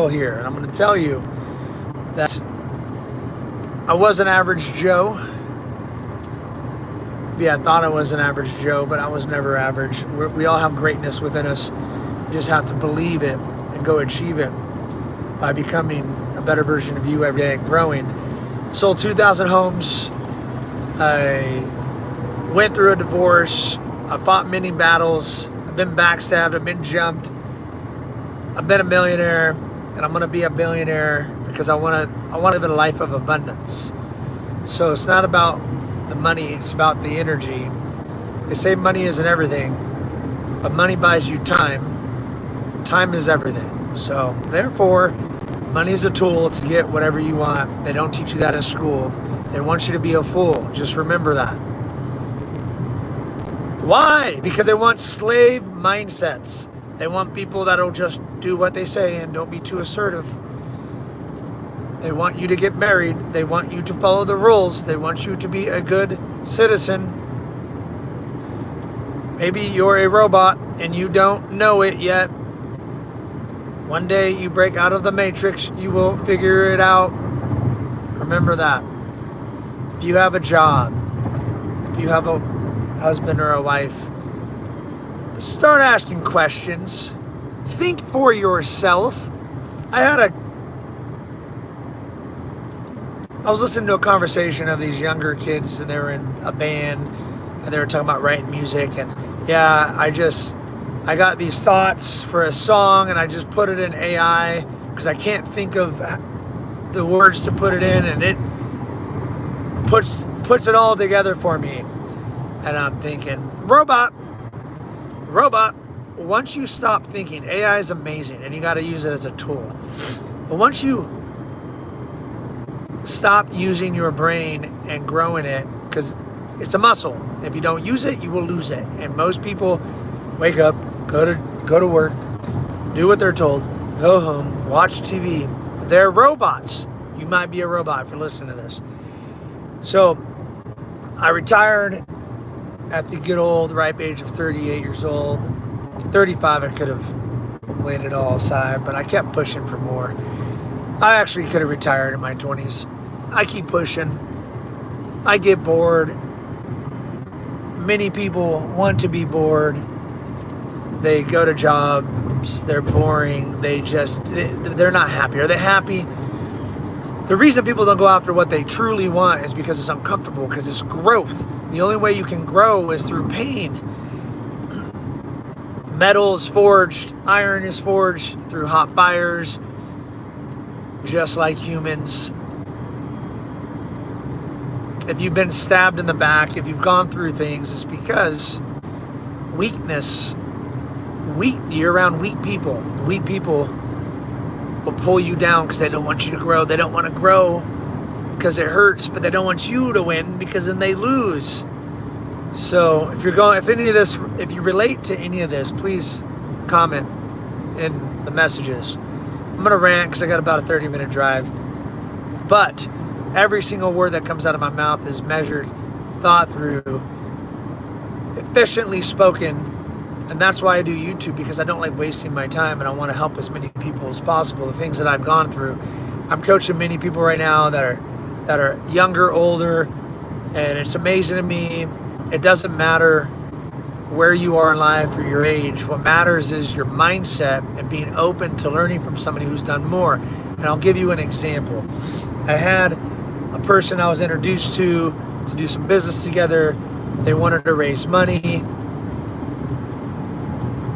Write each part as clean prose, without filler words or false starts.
here, and I'm going to tell you that I was an average Joe. Yeah, I thought I was an average Joe, but I was never average. We all have greatness within us. You just have to believe it and go achieve it by becoming a better version of you every day and growing. Sold 2,000 homes. I went through a divorce. I fought many battles. I've been backstabbed. I've been jumped. I've been a millionaire. And I'm going to be a billionaire because I want to live a life of abundance. So it's not about the money, it's about the energy. They say money isn't everything, but money buys you time. Time is everything. So therefore, money is a tool to get whatever you want. They don't teach you that in school. They want you to be a fool. Just remember that. Why? Because they want slave mindsets. They want people that'll just do what they say and don't be too assertive. They want you to get married. They want you to follow the rules. They want you to be a good citizen. Maybe you're a robot and you don't know it yet. One day you break out of the matrix, you will figure it out. Remember that. If you have a job, if you have a husband or a wife, start asking questions. Think for yourself. I was listening to a conversation of these younger kids, and they were in a band, and they were talking about writing music. And yeah, I got these thoughts for a song, and I just put it in AI because I can't think of the words to put it in, and it puts it all together for me. And I'm thinking, robot, once you stop thinking, AI is amazing and you got to use it as a tool. But once you stop using your brain and growing it, because it's a muscle. If you don't use it, you will lose it. And most people wake up, go to work, do what they're told, go home, watch TV. They're robots. You might be a robot if you're listening to this. So I retired at the good old ripe age of 38 years old. 35, I could have laid it all aside, but I kept pushing for more. I actually could have retired in my 20s. I keep pushing. I get bored. Many people want to be bored. They go to jobs, they're boring, they're not happy. Are they happy? The reason people don't go after what they truly want is because it's uncomfortable, because it's growth. The only way you can grow is through pain. Metal is forged, iron is forged through hot fires, just like humans. If you've been stabbed in the back, if you've gone through things, it's because you're around weak people. Weak people will pull you down because they don't want you to grow. They don't want to grow because it hurts, but they don't want you to win because then they lose. So if you relate to any of this, please comment in the messages. I'm going to rant because I got about a 30-minute drive. But every single word that comes out of my mouth is measured, thought through, efficiently spoken. And that's why I do YouTube, because I don't like wasting my time and I want to help as many people as possible. The things that I've gone through. I'm coaching many people right now that are younger, older, and it's amazing to me. It doesn't matter where you are in life or your age. What matters is your mindset and being open to learning from somebody who's done more. And I'll give you an example. I had a person I was introduced to do some business together. They wanted to raise money.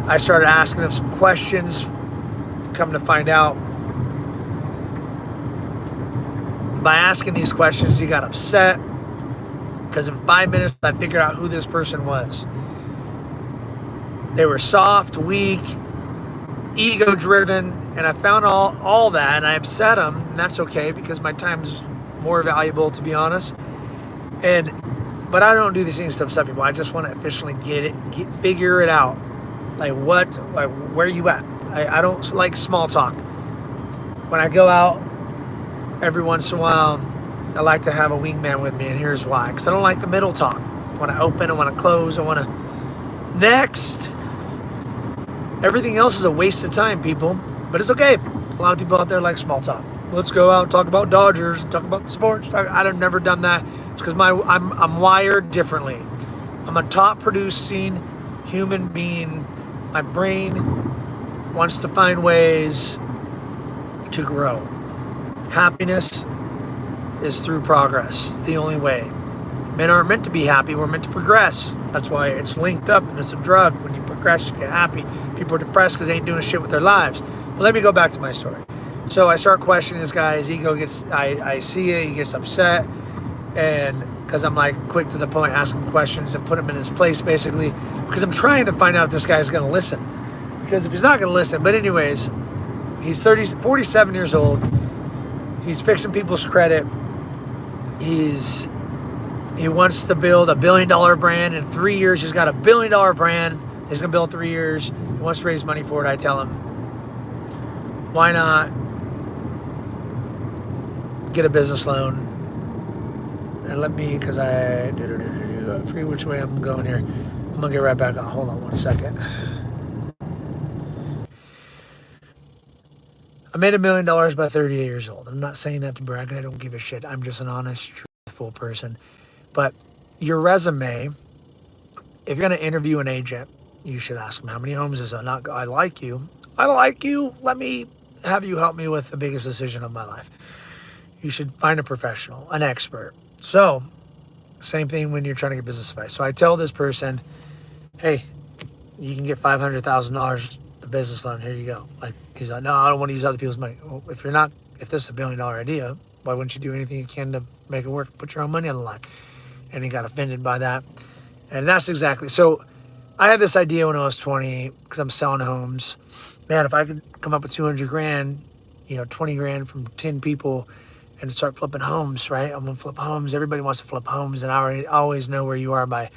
I started asking them some questions. Come to find out, by asking these questions, he got upset because in 5 minutes I figured out who this person was. They were soft, weak, ego-driven, and I found all that, and I upset them, and that's okay because my time is more valuable, to be honest. But I don't do these things to upset people. I just want to efficiently figure it out. Where are you at? I don't like small talk. When I go out, every once in a while, I like to have a wingman with me, and here's why. Because I don't like the middle talk. I want to open, I want to close, I want to... Next! Everything else is a waste of time, people. But it's okay. A lot of people out there like small talk. Let's go out and talk about Dodgers and talk about the sports. I've never done that. It's because I'm wired differently. I'm a top producing human being. My brain wants to find ways to grow. Happiness is through progress. It's the only way. Men aren't meant to be happy. We're meant to progress. That's why it's linked up and it's a drug. When you progress, you get happy. People are depressed because they ain't doing shit with their lives. But let me go back to my story. So I start questioning this guy. His ego gets, I see it. He gets upset. And because I'm like quick to the point, asking questions and put him in his place basically. Because I'm trying to find out if this guy's going to listen. Because if he's not going to listen. But anyways, he's 47 years old. He's fixing people's credit. He wants to build $1 billion brand in 3 years. He's got $1 billion brand. He's going to build 3 years. He wants to raise money for it. I tell him, why not get a business loan? And let me, because I forget which way I'm going here. I'm going to get right back on. Hold on one second. I made $1 million by 38 years old. I'm not saying that to brag. I don't give a shit. I'm just an honest, truthful person. But your resume, if you're going to interview an agent, you should ask them, how many homes is it? Not, I like you. I like you. Let me have you help me with the biggest decision of my life. You should find a professional, an expert. So, same thing when you're trying to get business advice. So I tell this person, hey, you can get $500,000 a business loan. Here you go. Like, he's like, no, I don't want to use other people's money. Well, if this is $1 billion idea, why wouldn't you do anything you can to make it work? Put your own money on the line. And he got offended by that. And that's exactly. So I had this idea when I was 20 because I'm selling homes. Man, if I could come up with 200 grand, 20 grand from 10 people and start flipping homes, right? I'm going to flip homes. Everybody wants to flip homes. And I always know where you are by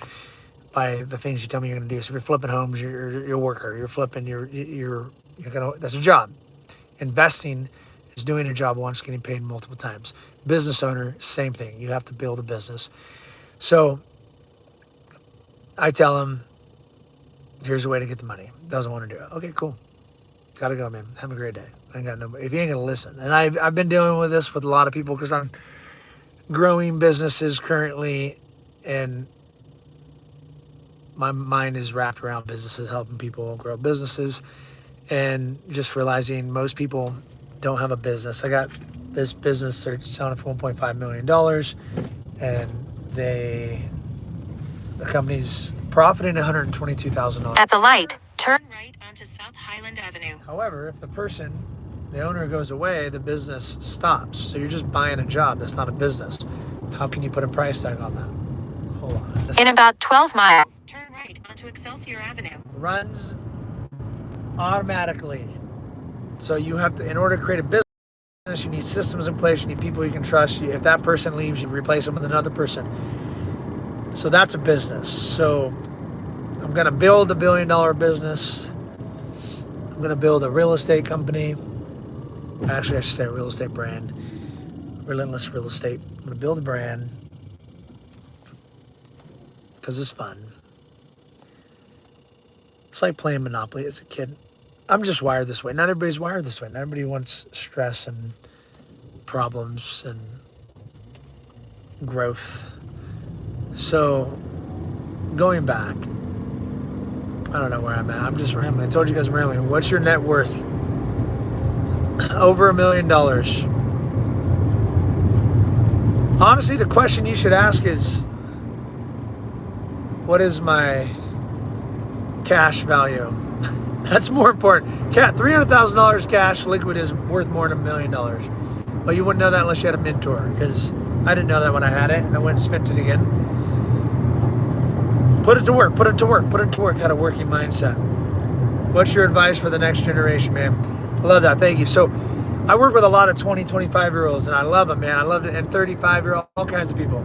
the things you tell me you're going to do. So if you're flipping homes, you're a worker. You're flipping, you're going to, that's a job. Investing is doing a job once, getting paid multiple times. Business owner, same thing. You have to build a business. So I tell him, here's a way to get the money. Doesn't want to do it. Okay, cool. Gotta go, man. Have a great day. I ain't got no. If you ain't gonna listen, and I've been dealing with this with a lot of people because I'm growing businesses currently, and my mind is wrapped around businesses, helping people grow businesses, and just realizing most people don't have a business. I got this business. They're selling it for $1.5 million, and the company's profiting $122,000. At the light, turn right onto South Highland Avenue. However, if the owner goes away, the business stops. So you're just buying a job. That's not a business. How can you put a price tag on that? Hold on. In about 12 miles, turn right onto Excelsior Avenue. Runs automatically. So you have to, in order to create a business, you need systems in place. You need people you can trust. If that person leaves, you replace them with another person. So that's a business. So I'm going to build $1 billion business. I'm going to build a real estate company. Actually, I should say a real estate brand. Relentless Real Estate. I'm going to build a brand because it's fun. It's like playing Monopoly as a kid. I'm just wired this way. Not everybody's wired this way. Not everybody wants stress and problems and growth. So, going back, I don't know where I'm at. I'm just rambling. I told you guys I'm rambling. What's your net worth? Over $1 million. Honestly, the question you should ask is, what is my cash value? That's more important. $300,000 cash liquid is worth more than $1 million. Well, you wouldn't know that unless you had a mentor, because I didn't know that when I had it, and I went and spent it again. Put it to work. Put it to work. Put it to work. Had a working mindset. What's your advice for the next generation, man? I love that. Thank you. So I work with a lot of 20, 25-year-olds, and I love them, man. I love it. And 35-year-olds, all kinds of people.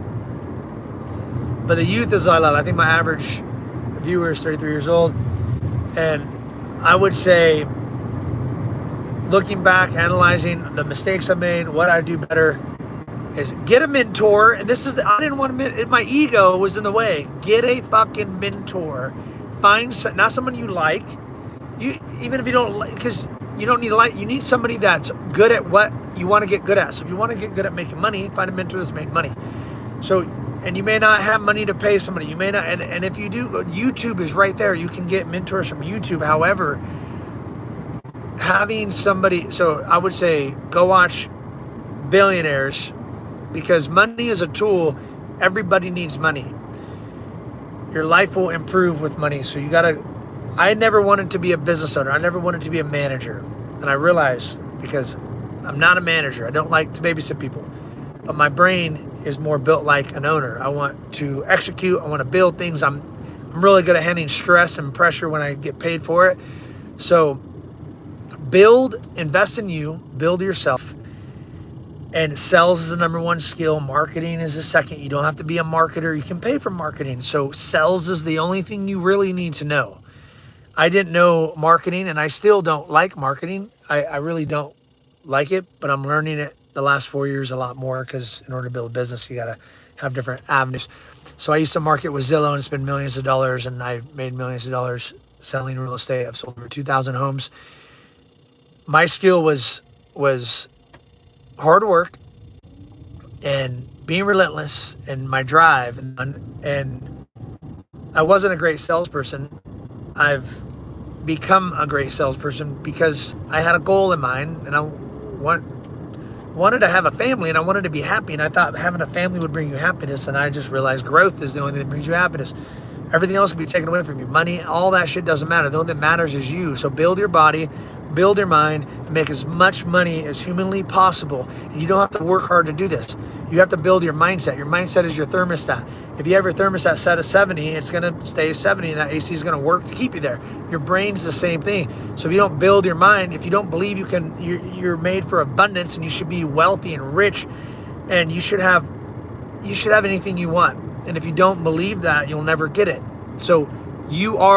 But the youth is what I love. I think my average viewer is 33 years old. And I would say, looking back, analyzing the mistakes I made, what I do better, is get a mentor. And this is, I didn't want to, my ego was in the way. Get a fucking mentor. Find, not someone you like. Even if you don't like, because you don't need you need somebody that's good at what you want to get good at. So if you want to get good at making money, find a mentor that's made money. So, and you may not have money to pay somebody. You may not, and if you do, YouTube is right there. You can get mentors from YouTube. However, having somebody, so I would say go watch Billionaires, because money is a tool. Everybody needs money. Your life will improve with money. So you gotta, I never wanted to be a business owner. I never wanted to be a manager. And I realized, because I'm not a manager, I don't like to babysit people, but my brain is more built like an owner. I want to execute. I want to build things. I'm really good at handling stress and pressure when I get paid for it. So invest in you, build yourself. And sales is the number one skill. Marketing is the second. You don't have to be a marketer. You can pay for marketing. So sales is the only thing you really need to know. I didn't know marketing, and I still don't like marketing. I really don't like it, but I'm learning it the last 4 years a lot more, because in order to build a business, you got to have different avenues. So I used to market with Zillow and spend millions of dollars, and I made millions of dollars selling real estate. I've sold over 2,000 homes. My skill was hard work and being relentless, and my drive, and I wasn't a great salesperson. I've become a great salesperson because I had a goal in mind, and I wanted to have a family, and I wanted to be happy, and I thought having a family would bring you happiness, and I just realized growth is the only thing that brings you happiness. Everything else can be taken away from you. Money, all that shit doesn't matter. The only thing that matters is you. So build your body, build your mind, and make as much money as humanly possible. And you don't have to work hard to do this. You have to build your mindset. Your mindset is your thermostat. If you have your thermostat set at 70, it's going to stay 70, and that AC is going to work to keep you there. Your brain's the same thing. So if you don't build your mind, if you don't believe you're made for abundance, and you should be wealthy and rich, and you should have anything you want. And if you don't believe that, you'll never get it. So you are